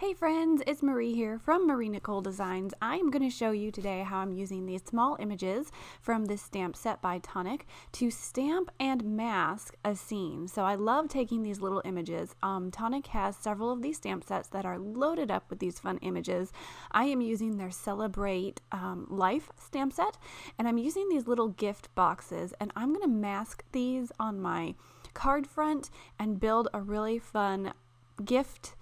Hey friends, it's Marie here from Nicole Designs. I'm going to show you today how I'm using these small images from this stamp set by Tonic to stamp and mask a scene. So I love taking these little images. Tonic has several of these stamp sets that are loaded up with these fun images. I am using their Celebrate Life stamp set, and I'm using these little gift boxes, and I'm going to mask these on my card front and build a really fun gift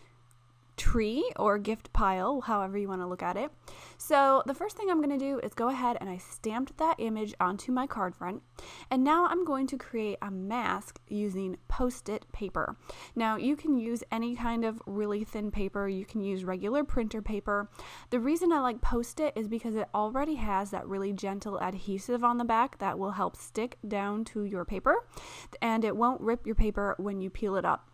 tree or gift pile, however you want to look at it. So the first thing I'm going to do is go ahead and I stamped that image onto my card front, and now I'm going to create a mask using Post-it paper. Now you can use any kind of really thin paper, you can use regular printer paper. The reason I like Post-it is because it already has that really gentle adhesive on the back that will help stick down to your paper, and it won't rip your paper when you peel it up.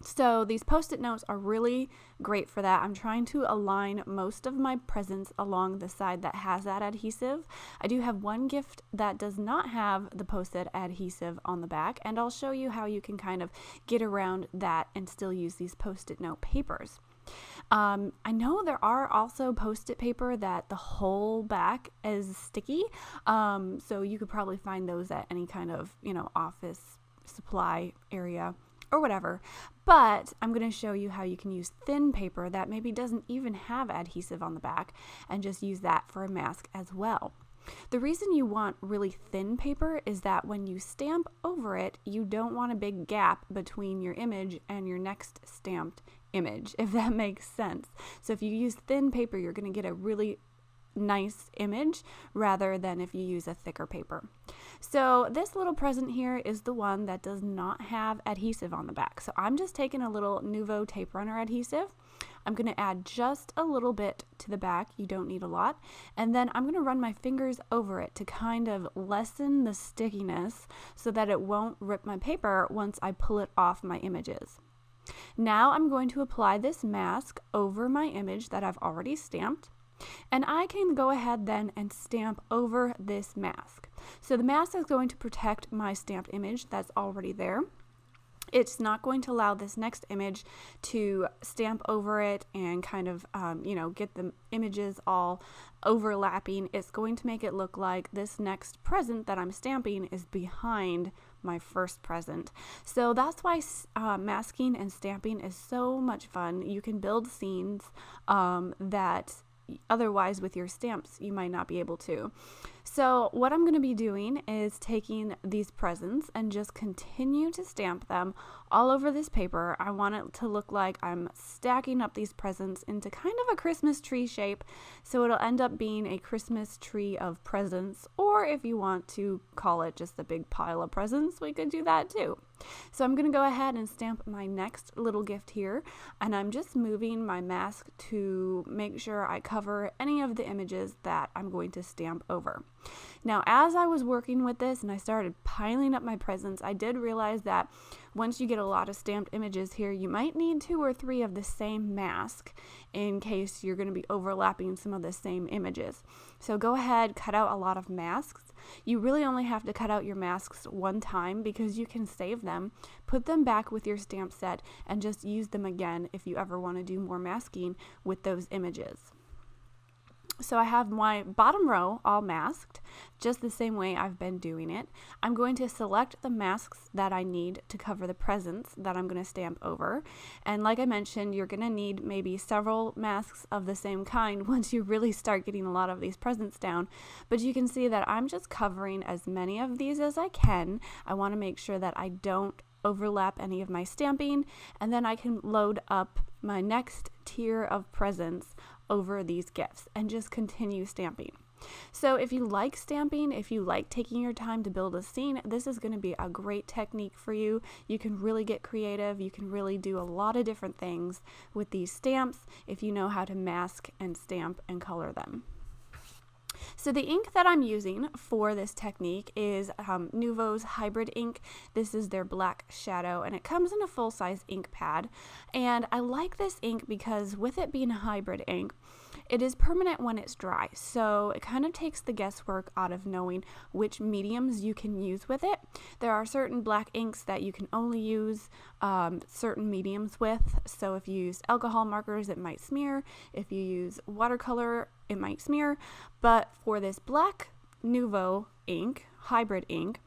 So these Post-it notes are really great for that. I'm trying to align most of my presents along the side that has that adhesive. I do have one gift that does not have the Post-it adhesive on the back, and I'll show you how you can kind of get around that and still use these Post-it note papers. I know there are also Post-it paper that the whole back is sticky, so you could probably find those at any kind of, office supply area or whatever, but I'm going to show you how you can use thin paper that maybe doesn't even have adhesive on the back and just use that for a mask as well. The reason you want really thin paper is that when you stamp over it, you don't want a big gap between your image and your next stamped image, if that makes sense. So if you use thin paper, you're going to get a really nice image rather than if you use a thicker paper. So this little present here is the one that does not have adhesive on the back. So I'm just taking a little Nuvo tape runner adhesive. I'm going to add just a little bit to the back. You don't need a lot. And then I'm going to run my fingers over it to kind of lessen the stickiness so that it won't rip my paper once I pull it off my images. Now I'm going to apply this mask over my image that I've already stamped. And I can go ahead then and stamp over this mask. So the mask is going to protect my stamped image that's already there. It's not going to allow this next image to stamp over it and kind of, get the images all overlapping. It's going to make it look like this next present that I'm stamping is behind my first present. So that's why masking and stamping is so much fun. You can build scenes that otherwise with your stamps you might not be able to. So what I'm going to be doing is taking these presents and just continue to stamp them all over this paper. I want it to look like I'm stacking up these presents into kind of a Christmas tree shape, so it'll end up being a Christmas tree of presents, or if you want to call it just a big pile of presents, we could do that too. So I'm going to go ahead and stamp my next little gift here, and I'm just moving my mask to make sure I cover any of the images that I'm going to stamp over. Now, as I was working with this and I started piling up my presents, I did realize that once you get a lot of stamped images here, you might need 2 or 3 of the same mask in case you're going to be overlapping some of the same images. So go ahead, cut out a lot of masks. You really only have to cut out your masks one time because you can save them, put them back with your stamp set, and just use them again if you ever want to do more masking with those images. So I have my bottom row all masked, just the same way I've been doing it. I'm going to select the masks that I need to cover the presents that I'm going to stamp over. And like I mentioned, you're going to need maybe several masks of the same kind once you really start getting a lot of these presents down. But you can see that I'm just covering as many of these as I can. I want to make sure that I don't overlap any of my stamping, and then I can load up my next tier of presents over these gifts and just continue stamping. So if you like stamping, if you like taking your time to build a scene, this is going to be a great technique for you. You can really get creative. You can really do a lot of different things with these stamps if you know how to mask and stamp and color them. So the ink that I'm using for this technique is Nuvo's Hybrid ink. This is their black shadow, and it comes in a full-size ink pad. And I like this ink because with it being a hybrid ink, it is permanent when it's dry. So it kind of takes the guesswork out of knowing which mediums you can use with it. There are certain black inks that you can only use certain mediums with. So if you use alcohol markers, it might smear. If you use watercolor, it might smear. But for this black Nuvo ink, hybrid ink,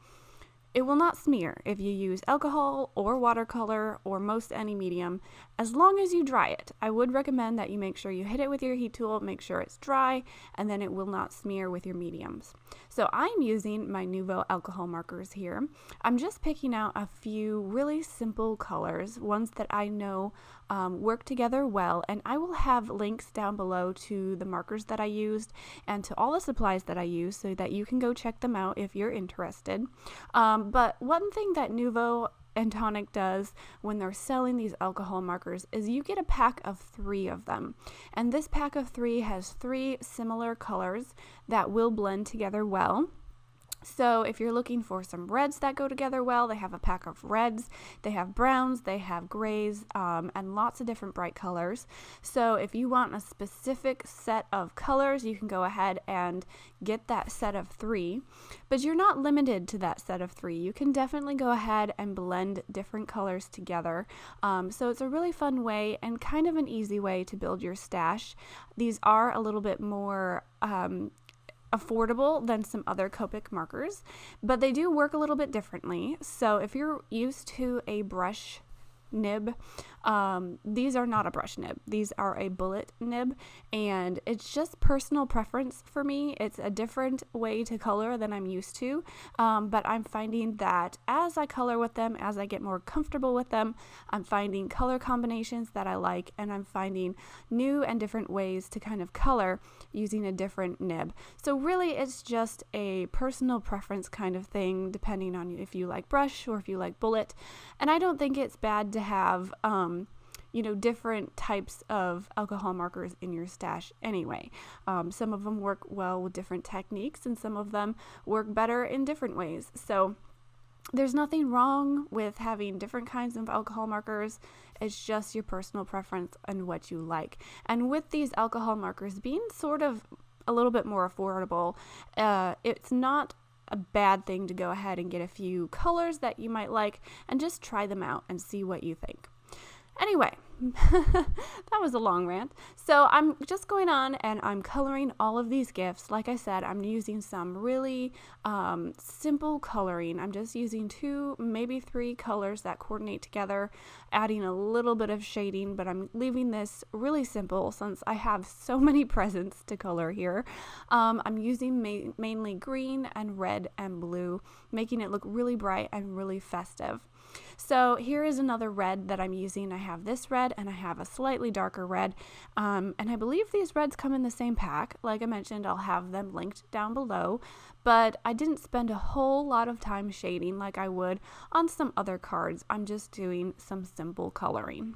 it will not smear if you use alcohol or watercolor or most any medium, as long as you dry it. I would recommend that you make sure you hit it with your heat tool, make sure it's dry, and then it will not smear with your mediums. So I'm using my Nuvo alcohol markers here. I'm just picking out a few really simple colors, ones that I know work together well, and I will have links down below to the markers that I used and to all the supplies that I use so that you can go check them out if you're interested. But one thing that Nuvo and Tonic does when they're selling these alcohol markers is you get a pack of 3 of them. And this pack of 3 has 3 similar colors that will blend together well. So if you're looking for some reds that go together well, they have a pack of reds, they have browns, they have grays, and lots of different bright colors. So if you want a specific set of colors, you can go ahead and get that set of 3, but you're not limited to that set of 3. You can definitely go ahead and blend different colors together. So it's a really fun way and kind of an easy way to build your stash. These are a little bit more affordable than some other Copic markers, but they do work a little bit differently. So if you're used to a brush nib, these are not a brush nib, these are a bullet nib, and it's just personal preference for me. It's a different way to color than I'm used to, but I'm finding that as I color with them, as I get more comfortable with them, I'm finding color combinations that I like, and I'm finding new and different ways to kind of color using a different nib. So really it's just a personal preference kind of thing, depending on if you like brush or if you like bullet. And I don't think it's bad to have different types of alcohol markers in your stash anyway. Some of them work well with different techniques, and some of them work better in different ways. So there's nothing wrong with having different kinds of alcohol markers. It's just your personal preference and what you like. And with these alcohol markers being sort of a little bit more affordable, it's not a bad thing to go ahead and get a few colors that you might like and just try them out and see what you think. Anyway, that was a long rant. So I'm just going on and I'm coloring all of these gifts. Like I said, I'm using some really simple coloring. I'm just using 2, maybe 3 colors that coordinate together, adding a little bit of shading, but I'm leaving this really simple since I have so many presents to color here. I'm using mainly green and red and blue, making it look really bright and really festive. So here is another red that I'm using. I have this red and I have a slightly darker red, and I believe these reds come in the same pack. Like I mentioned, I'll have them linked down below, but I didn't spend a whole lot of time shading like I would on some other cards. I'm just doing some simple coloring.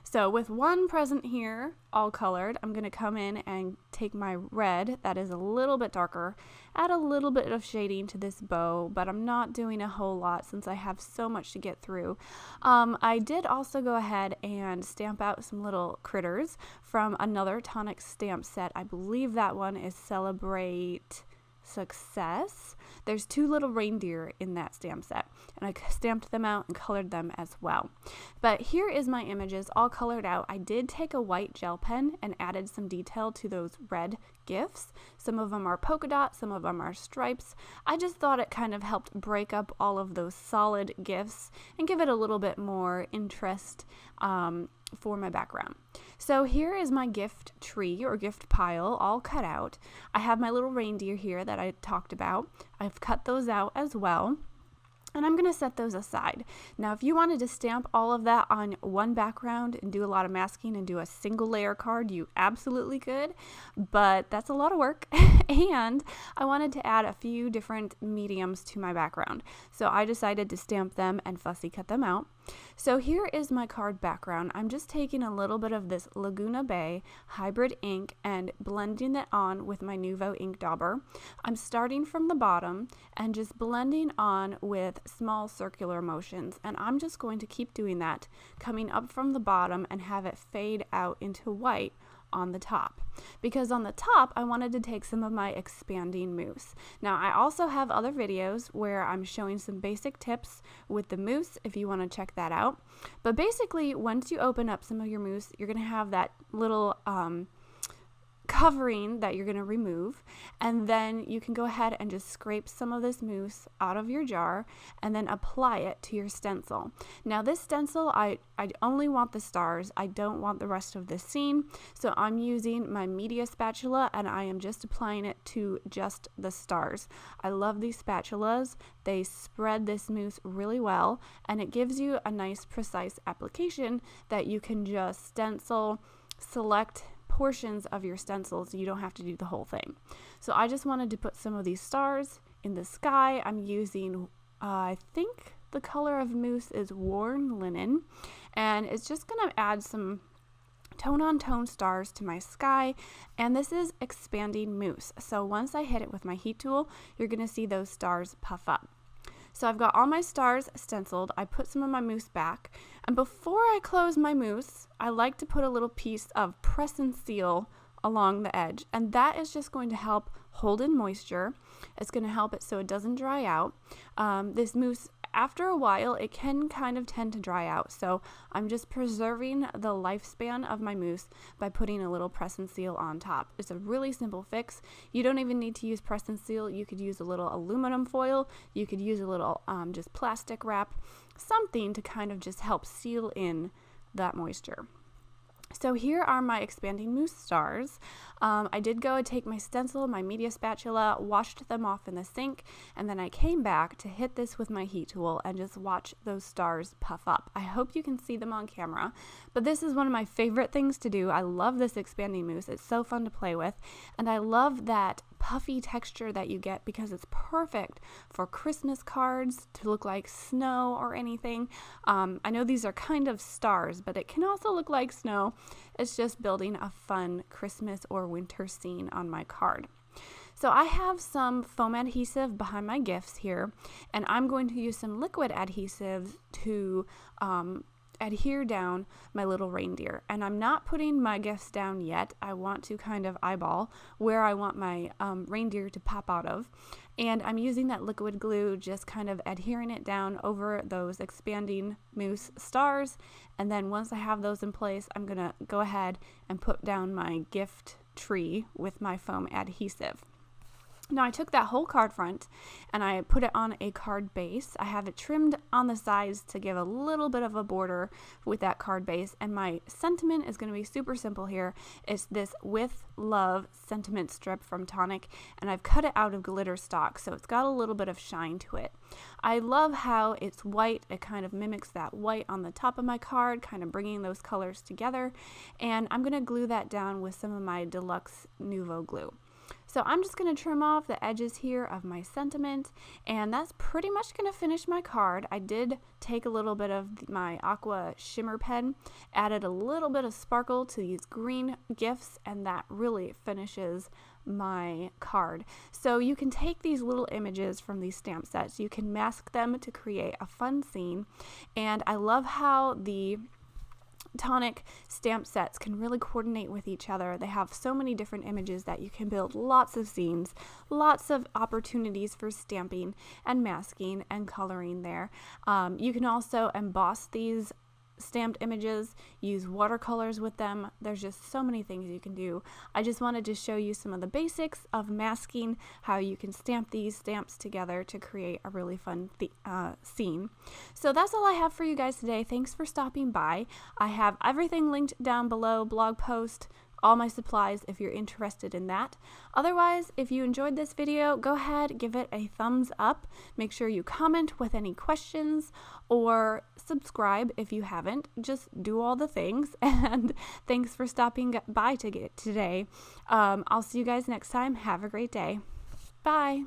So with one present here all colored, I'm going to come in and take my red that is a little bit darker, add a little bit of shading to this bow, but I'm not doing a whole lot since I have so much to get through. I did also go ahead and stamp out some little critters from another Tonic stamp set. I believe that one is Celebrate Success. There's 2 little reindeer in that stamp set, and I stamped them out and colored them as well. But here is my images all colored out. I did take a white gel pen and added some detail to those red gifts. Some of them are polka dots, some of them are stripes. I just thought it kind of helped break up all of those solid gifts and give it a little bit more interest for my background. So here is my gift tree or gift pile all cut out. I have my little reindeer here that I talked about. I've cut those out as well, and I'm going to set those aside. Now, if you wanted to stamp all of that on one background and do a lot of masking and do a single layer card, you absolutely could, but that's a lot of work. And I wanted to add a few different mediums to my background. So I decided to stamp them and fussy cut them out. So here is my card background. I'm just taking a little bit of this Laguna Bay hybrid ink and blending it on with my Nuvo ink dauber. I'm starting from the bottom and just blending on with small circular motions, and I'm just going to keep doing that, coming up from the bottom and have it fade out into white on the top, because on the top I wanted to take some of my expanding mousse. Now I also have other videos where I'm showing some basic tips with the mousse if you want to check that out. But basically, once you open up some of your mousse, you're going to have that little covering that you're going to remove, and then you can go ahead and just scrape some of this mousse out of your jar and then apply it to your stencil. Now this stencil, I only want the stars. I don't want the rest of the scene, so I'm using my media spatula and I am just applying it to just the stars. I love these spatulas. They spread this mousse really well, and it gives you a nice precise application that you can just stencil, select portions of your stencils. You don't have to do the whole thing. So I just wanted to put some of these stars in the sky. I'm using I think the color of mousse is Worn Linen, and it's just going to add some tone on tone stars to my sky. And this is expanding mousse, so once I hit it with my heat tool, you're going to see those stars puff up. So I've got all my stars stenciled. I put some of my mousse back, and before I close my mousse, I like to put a little piece of press and seal along the edge, and that is just going to help hold in moisture. It's going to help it so it doesn't dry out. This mousse, after a while, it can kind of tend to dry out, so I'm just preserving the lifespan of my mousse by putting a little press and seal on top. It's a really simple fix. You don't even need to use press and seal. You could use a little aluminum foil. You could use a little just plastic wrap, something to kind of just help seal in that moisture. So here are my expanding mousse stars. I did go and take my stencil, my media spatula, washed them off in the sink, and then I came back to hit this with my heat tool and just watch those stars puff up. I hope you can see them on camera, but this is one of my favorite things to do. I love this expanding mousse. It's so fun to play with, and I love that puffy texture that you get because it's perfect for Christmas cards to look like snow or anything. I know these are kind of stars, but it can also look like snow. It's just building a fun Christmas or winter scene on my card. So I have some foam adhesive behind my gifts here, and I'm going to use some liquid adhesive to adhere down my little reindeer. And I'm not putting my gifts down yet. I want to kind of eyeball where I want my reindeer to pop out of. And I'm using that liquid glue, just kind of adhering it down over those expanding mousse stars. And then once I have those in place, I'm going to go ahead and put down my gift tree with my foam adhesive. Now I took that whole card front and I put it on a card base. I have it trimmed on the sides to give a little bit of a border with that card base, and my sentiment is going to be super simple here. It's this With Love sentiment strip from Tonic, and I've cut it out of glitter stock, so it's got a little bit of shine to it. I love how it's white. It kind of mimics that white on the top of my card, kind of bringing those colors together, and I'm going to glue that down with some of my deluxe Nuvo glue. So I'm just going to trim off the edges here of my sentiment, and that's pretty much going to finish my card. I did take a little bit of my Aqua shimmer pen, added a little bit of sparkle to these green gifts, and that really finishes my card. So you can take these little images from these stamp sets, you can mask them to create a fun scene, and I love how the Tonic stamp sets can really coordinate with each other. They have so many different images that you can build lots of scenes, lots of opportunities for stamping and masking and coloring there. You can also emboss these stamped images, use watercolors with them. There's just so many things you can do. I just wanted to show you some of the basics of masking, how you can stamp these stamps together to create a really fun scene. So that's all I have for you guys today. Thanks for stopping by. I have everything linked down below, blog post, all my supplies if you're interested in that. Otherwise, if you enjoyed this video, go ahead, give it a thumbs up. Make sure you comment with any questions or subscribe if you haven't. Just do all the things, and thanks for stopping by today. I'll see you guys next time. Have a great day. Bye.